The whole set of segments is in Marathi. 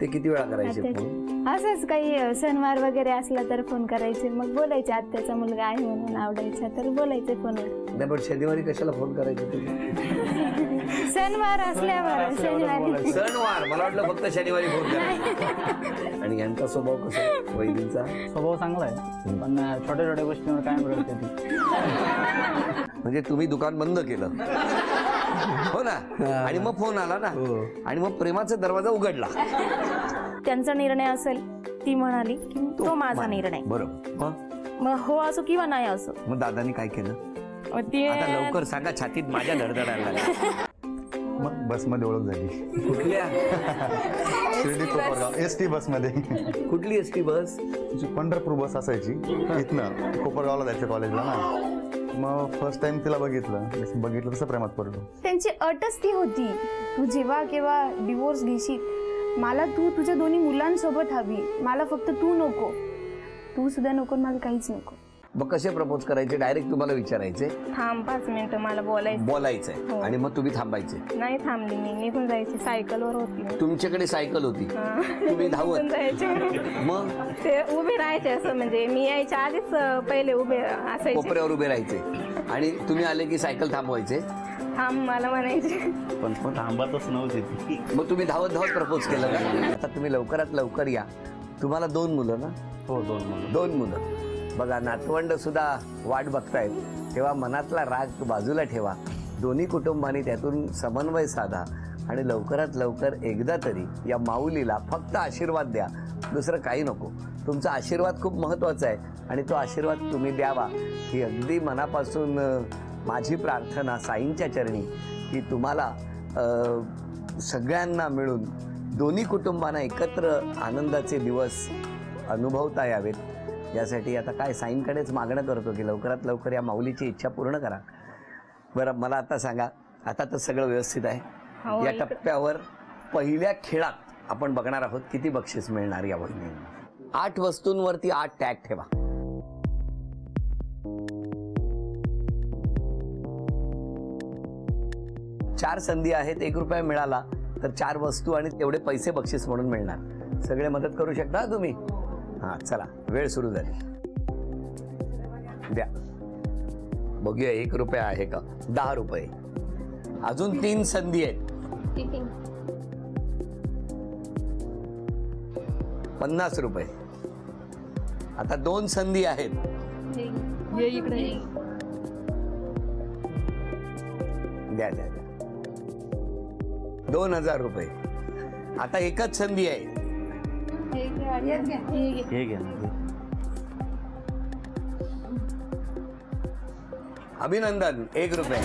ते किती वेळा करायचे फोन? असंच काही सणवार वगैरे असला तर फोन करायचे, मग बोलायचे आत्याचा मुलगा आहे म्हणून आवडायचा तर बोलायचे फोनवर. नाही पण शनिवारी कशाला फोन करायचे तुम्ही? सणवार असल्यावर शनिवारी. सणवार मला वाटलं फक्त शनिवारी फोन करायचे. आणि यांचा स्वभाव कसा आहे? वहिनींचा स्वभाव चांगला आहे, पण छोट्या छोट्या गोष्टींवर काय बोलते ती. म्हणजे तुम्ही दुकान बंद केलं हो ना, आणि मग फोन आला ना, आणि मग प्रेमाचा दरवाजा उघडला. त्यांचा निर्णय असेल, ती म्हणाली की तो माझा निर्णय. बरोबर. मग हो असो किंवा नाही असो. मग दादानी काय केलं? आता लवकर सांगा, छातीत माझ्या धडधडायला लागल्या. मग बसमध्ये ओळख झाली. कुठल्या? शिर्डी कोपरगाव एसटी बसमध्ये. कुठली एसटी बस? पंढरपूर बस असायची, इथनं कोपरगावला जायचं कॉलेजला ना. मग फर्स्ट टाइम तिला बघितलं तसं प्रेमात पडलो. त्यांची अटच ती होती, तू जेव्हा केव्हा डिवोर्स घेशील, मला तू तुझ्या दोन्ही मुलांसोबत हवी, मला फक्त तू नको, तू सुद्धा नको, मला काहीच नको. मग कसे प्रपोज करायचे? डायरेक्ट तुम्हाला विचारायचे थांब 5 मिनिटं मला बोलायचंय, आणि मग तुम्ही थांबायचे? नाही थांबली मी, निघून जायची. सायकलवर होती. तुमच्याकडे सायकल होती, तुम्ही धावत जायचे. मग ते उभे राहायचे असं, म्हणजे मी यायच्या आधीच पहिले उभे असायचे, कोपऱ्यावर उभे राहायचे, आणि तुम्ही आले की सायकल थांबवायचे? थांब मला म्हणायचे, पण थांबतच नव्हती ती. मग तुम्ही धावत धावत प्रपोज केलं का? आता तुम्ही लवकरात लवकर या. तुम्हाला 2 मुलं ना? हो, 2 मुलं. 2 मुलं. बघा, नातवंड सुद्धा वाट बघतायत, तेव्हा मनातला राग बाजूला ठेवा. दोन्ही कुटुंबांनी त्यातून समन्वय साधा, आणि लवकरात लवकर एकदा तरी या माऊलीला फक्त आशीर्वाद द्या, दुसरं काही नको. तुमचा आशीर्वाद खूप महत्त्वाचा आहे, आणि तो आशीर्वाद तुम्ही द्यावा ही अगदी मनापासून माझी प्रार्थना साईंच्या चरणी, की तुम्हाला सगळ्यांना मिळून दोन्ही कुटुंबांना एकत्र आनंदाचे दिवस अनुभवता यावेत. यासाठी आता काय साईंकडेच मागणं करतो की लवकरात लवकर या माऊलीची इच्छा पूर्ण करा. बरं, मला आता सांगा, आता तर सगळं व्यवस्थित आहे, या टप्प्यावर पहिल्या खेळात आपण बघणार आहोत किती बक्षीस मिळणार या बहिणींना. 8 वस्तूंवरती 8 टॅग ठेवा. चार संधी आहेत. 1 रुपया मिळाला तर 4 वस्तू आणि तेवढे पैसे बक्षीस म्हणून मिळणार. सगळे मदत करू शकता तुम्ही? हा, चला, वेळ सुरू झाली. द्या, बघूया 1 रुपया आहे का. 10 रुपये. अजून 3 संधी आहेत. 50 रुपये. आता 2 संधी आहेत. द्या द्या द्या. 2000 रुपये. आता एकच संधी आहे. हे घ्या. अभिनंदन, 1 रुपये.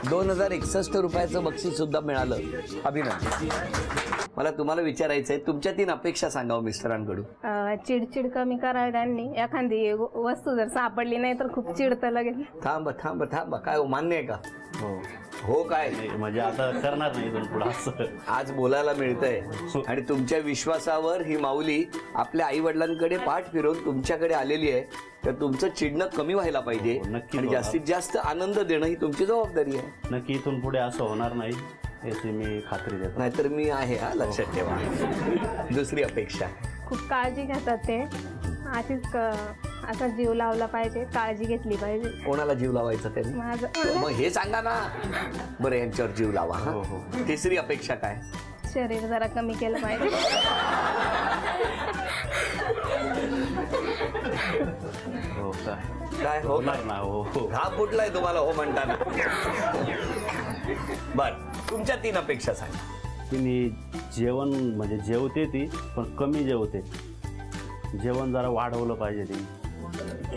2061 रुपयाचं बक्षीस सुद्धा मिळालं. अभिनंदन. मला तुम्हाला विचारायचंय, तुमच्या 3 अपेक्षा सांगावं मिस्टरांकडून. चिडचिड कमी करावी त्यांनी. एखादी वस्तू जर सापडली नाही तर खूप चिडतं लगेच. थांब थांब थांब. काय मान्य आहे का? हो काय म्हणजे आता करणार नाही इथून पुढे असं. आज बोलायला मिळतंय, आणि तुमच्या विश्वासावर ही माऊली आपल्या आई वडिलांकडे पाठ फिरवून तुमच्याकडे आलेली आहे. तर तुमचं चिडणं कमी व्हायला पाहिजे, आणि जास्तीत जास्त आनंद देणं ही तुमची जबाबदारी आहे. नक्की इथून पुढे असं होणार नाही याची मी खात्री देतो. नाहीतर मी आहे, हा लक्षात ठेवा. दुसरी अपेक्षा, खूप काळजी घेतात ते. आधीच असा जीव लावला पाहिजे, काळजी घेतली पाहिजे. कोणाला जीव लावायचा त्यांनी? मग हे सांगा ना. बरं, यांच्यावर जीव लावा. तिसरी अपेक्षा काय? शरीर जरा कमी केलं पाहिजे. हो काय होणार ना? हो. हा फुटलाय तुम्हाला हो म्हणताना. बर, तुमच्या 3 अपेक्षा सांगा. तिने जेवण म्हणजे जेवते ती, पण कमी जेवते. जेवण जरा वाढवलं पाहिजे तिने.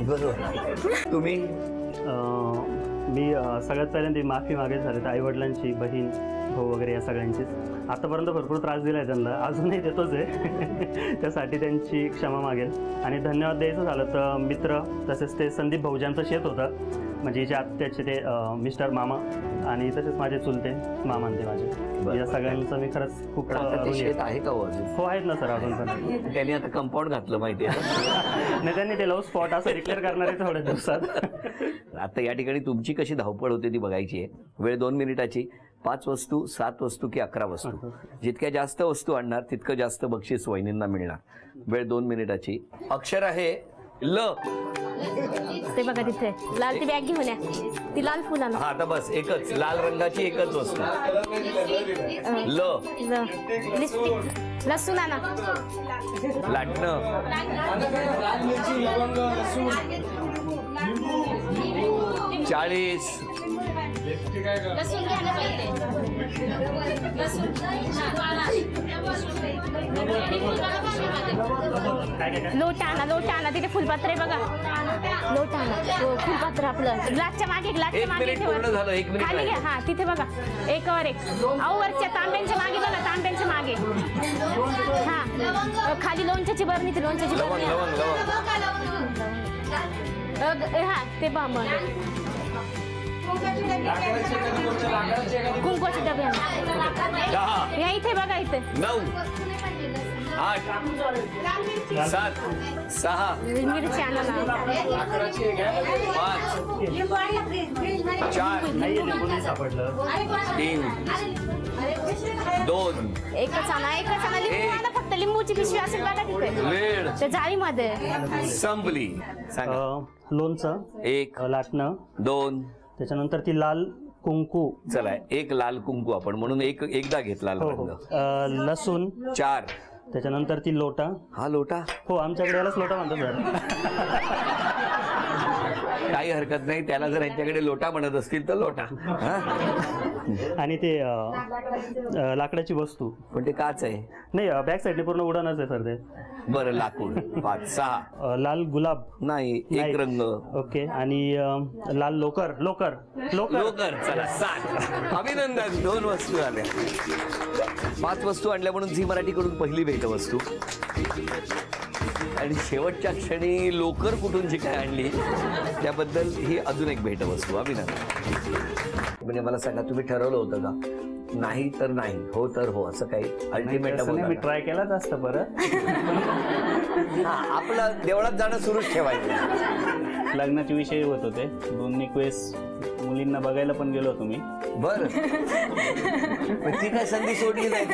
बरोबर. तुम्ही? मी सगळ्यात पहिल्यांदा माफी मागेल झाले तर आईवडिलांची, बहीण, भाऊ वगैरे या सगळ्यांचीच. आतापर्यंत भरपूर त्रास दिला आहे त्यांना, अजूनही देतोच आहे. त्यासाठी त्यांची क्षमा मागेल. आणि धन्यवाद द्यायचं झालं तर मित्र, तसेच ते संदीप भाऊजांचं शेत होतं, म्हणजे जे आत्याचे ते मिस्टर मामा, आणि तसेच माझे चुलते मामा ते माझे. या सगळ्यांचं मी खरंच खूप शेत आहे का? हो, आहेत ना सर अजून पण. त्यांनी आता कंपाऊंड घातलं माहिती आहे. नाही, त्यांनी ते लव्ह स्पॉट असं डिक्लेअर करणार आहे थोड्या दिवसात. आता या ठिकाणी तुमची कशी धावपळ होते ती बघायची आहे. वेळ 2 मिनिटाची. 5 वस्तू, 7 वस्तू की 11 वस्तू? जितक्या जास्त वस्तू आणणार तितकं जास्त बक्षीस वहिनींना मिळणार. वेळ 2 मिनिटाची. अक्षर आहे ल. ते बघा तिथे लाल ती बॅग घेऊन या, ती लाल फुलानं. हा आता बस एकच लाल रंगाची एकच वस्तू. ल. लिपस्टिक, लसूण आणा. लाटणं. 40. लोटा आणा, लोटा आणा. तिथे फुलपात्र आहे बघा. लोटा आणा. हो, फुलपात्र आपलं ग्लासच्या मागे, ग्लासच्या एक मागे मिनिट ठेवा. पूर्ण झालं, 1 मिनिट खाली घ्या. राहिलं. हा तिथे बघा, एकावर एक. अहो वरच्या तांब्यांच्या मागे बघा, तांब्यांच्या मागे. हा खाली लोणच्याची बरणी, ती लोणच्याची लवंग बरणी. लवंग लवंग. हा ते बांबण. कुंकवाचे डबे आणा. 10. या इथे बघा, इथे 9. 8. 7. 6. मिरची आणा ना. 5. 4. सापडलं. 3. 2. एकच आणा, एकच आणा. लिंबू आणा फक्त, लिंबूची पिशवी असेल बघा तिथे वेळ त्या जाळीमध्ये. संपली. सांगा. लोणचं, 1. लाटणं, 2. त्याच्यानंतर ती लाल कुंकू. चला एक लाल कुंकू आपण म्हणून एकदा घेतला लाल हो रंग. लसूण, 4. त्याच्यानंतर ती लोटा. हा लोटा. हो आमच्याकडे यालाच लोटा म्हणतात सर. काही हरकत नाही, त्याला जर यांच्याकडे लोटा म्हणत असतील तर लोटा. हा? आणि ते लाकडाची वस्तू. पण ते काच आहे. नाही, बॅक साईडने पूर्ण उडाणच आहे सर ते. बरं लाकूड. 5. 6. लाल गुलाब. नाही एक रंग. ओके. आणि लाल लोकर. लोकर. लोकर. चला 7. अभिनंदन. 2 वस्तू आल्या. 5 वस्तू आणल्या म्हणून झी मराठीकडून पहिली भेटवस्तू. आणि शेवटच्या क्षणी लोकर कुठून जी काय आणली त्याबद्दल ही अजून एक भेटवस्तू. अभिनंदन. म्हणजे मला सांगा, तुम्ही ठरवलं होतं का नाही तर नाही, हो तर हो, असं काही अल्टिमेटम मी ट्राय केलाच असतं परत. आपलं देवळात जाणं सुरूच ठेवायचं. लग्नाचे विषय होत होते. 2 वेळेस मुलींना बघायला पण गेलो होतो मी. बर. ती काय संधी सोडली नाही.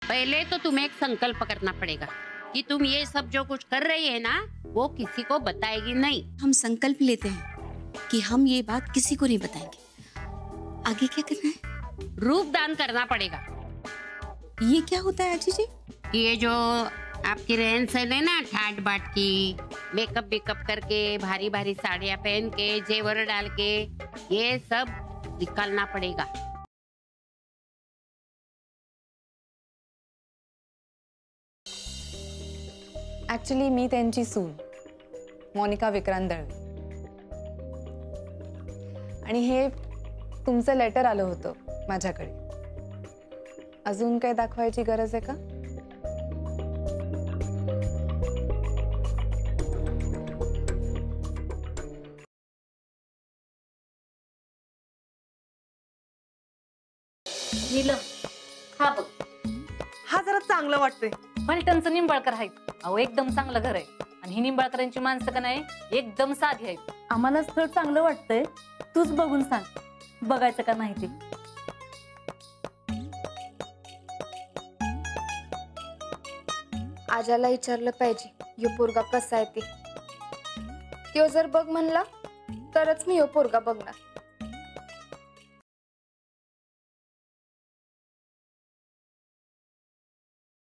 पहले तो तुम्हें एक संकल्प करना पड़ेगा कि तुम ये सब जो कुछ कर रही है ना, वो किसी को बताएगी नहीं. हम संकल्प लेते हैं कि हम ये बात किसी को नहीं बताएंगे. आगे क्या करना है? रूप दान करना पड़ेगा. ये क्या होता है आजी जी? ये जो आपकी रहन सहन है ना, ठाट बाट की, मेकअप बेकअप करके, भारी भारी साड़ियाँ पहन के, जेवर डाल के, ये सब निकालना पड़ेगा. ॲक्च्युली मी त्यांची सून मोनिका विक्रांत दळवे. आणि हे तुमचं लेटर आलं होतं माझ्याकडे. अजून काय दाखवायची गरज आहे का? हा बघ, हा जरा चांगलं वाटतंय. फलटणचं निंबाळकर आहेत. अहो एकदम चांगलं घर आहे. आणि ही निंबाळकरांची माणसं का नाही एकदम साधी आहेत. आम्हाला स्थळ चांगलं वाटतंय. तूच बघून सांग बघायचं का नाही ते. आजाला विचारलं पाहिजे यो पोरगा कसा आहे ते. त्यो जर बघ म्हणला तरच मी यो पोरगा बघणार.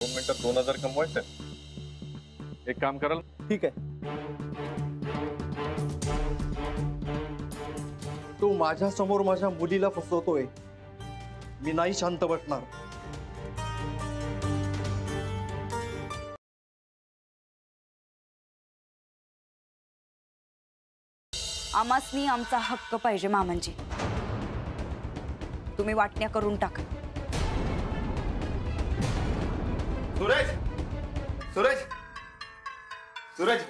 मिनिटात 2000 कमवायचं. एक काम कराल? ठीक आहे. तू माझ्या समोर माझ्या मुलीला फसवतोय. मी नाही शांत बसणार. आमासनी आमचा हक्क पाहिजे मामांजी. तुम्ही वाटण्या करून टाका. सूरज, सूरज, सूरज,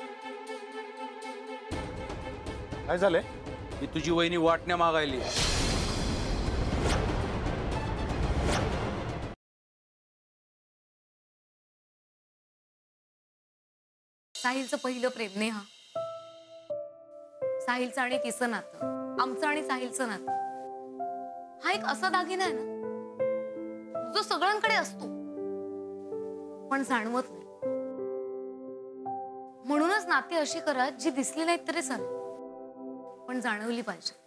काय झालंय? ही तुझी वहिनी वाटण्या मागायली. साहिलचं पहिलं प्रेम नेहा. साहिलचं आणि तिचं नातं, आमचं आणि साहिलचं नातं, हा एक असा दागिना आहे ना जो सगळ्यांकडे असतो पण जाणवत नाही. म्हणूनच नाती अशी करा जी दिसली नाहीत तरी चालेल पण जाणवली पाहिजे.